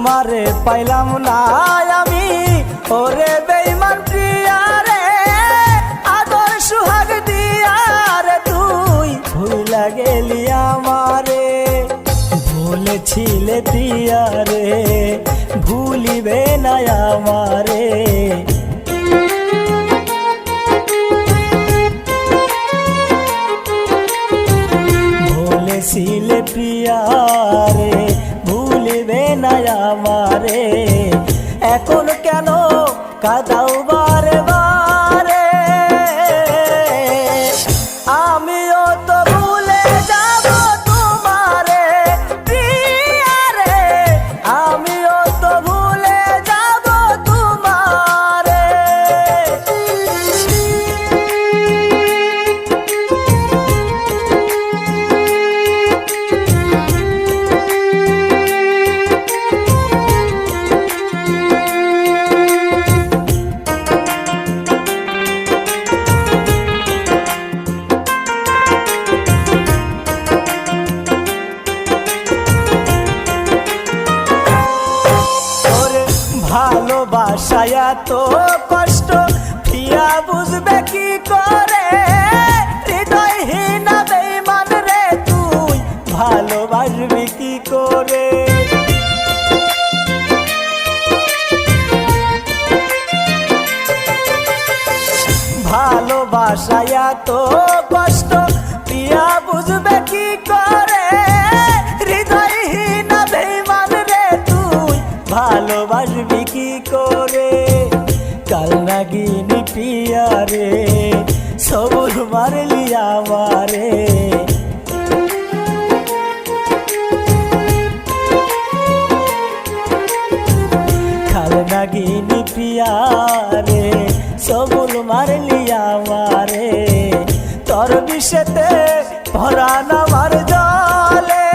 তোমারে পাইলাম না আমি ওরে বেঈমান প্রিয়া রে আদর সুহাগ দিয়া রে তুই ভুলা গেলি আমারে বলেছিলে প্রিয়া রে ভুলিবে না আমারে বলেছিলে প্রিয়া রে ভুলিবে না আমারে এখন কেন কাঁদাও বারে বারে আমিও তো ভুলে যাব তোমারে প্রিয়া রে আমিও তো ভুলে যাব তোমারে ভালোবাসায় তো কষ্ট প্রিয়া বুঝবে কি করে হৃদয়হীন বেঈমান রে তুই ভালোবাসবি কি করে ভালোবাসায় তো কষ্ট প্রিয়া বুঝবে কি করে হৃদয়হীন বেঈমান রে তুই ভালোবাসবি কি করে কাল নাগিনী প্রিয়া রে সবুর মারলি আমারে কাল নাগিনী প্রিয়া রে সবুর মারলি আমারে তোর বিষেতে পরাণ আমার জলে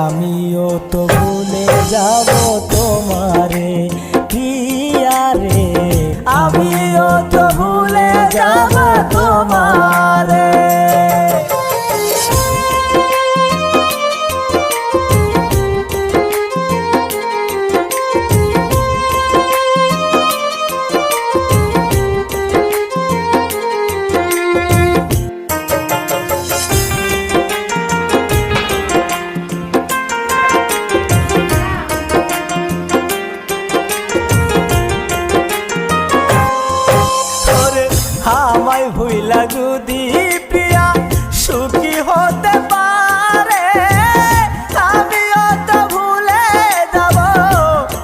আমিও তো ভুলে যাব তোমারে প্রিয়া রে আমিও তো ভুলে যাব তোমারে আমায় ভুইলা যদি প্রিয়া সুখী হতে পারে আমিও তো ভুলে যাব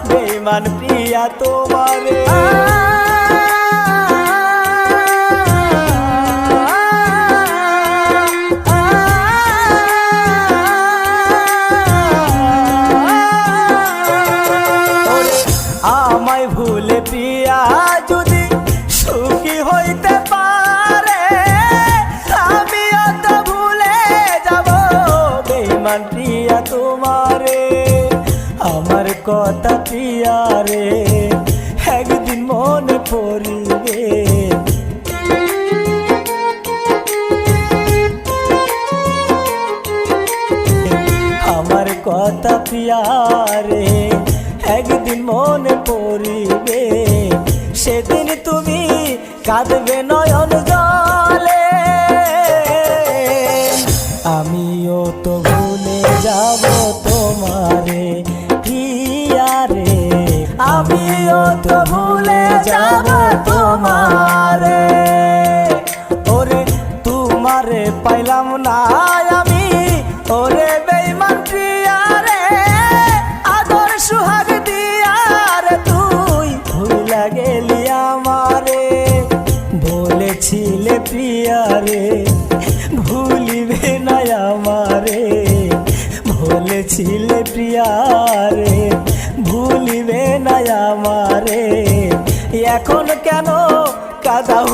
বেঈমান প্রিয়া তোমারে আমায় ভুলে প্রিয়া যদি সুখী হইতে পারে আমিও তো ভুলে যাব বেঈমান প্রিয়া তোমারে আমার কথা প্রিয়া রে একদিন মনে পড়িবে আমার কথা প্রিয়া রে একদিন মনে পড়িবে সেদিন তুমি কাঁদবে নয়ন জলে আমিও তো ভুলে যাব তোমারে প্রিয়া রে আমিও তো ভুলে যাব তোমারে ওরে তোমারে পাইলাম না আমি ওরে বেঈমান প্রিয়া রে আদর সুহাগ দিয়া রে তুই ভুলা গেলি আমারে বলেছিলে প্রিয়া রে ভুলিবে না আমারে বলেছিলে প্রিয়া রে ভুলিবে না আমারে এখন কেন কাঁদাও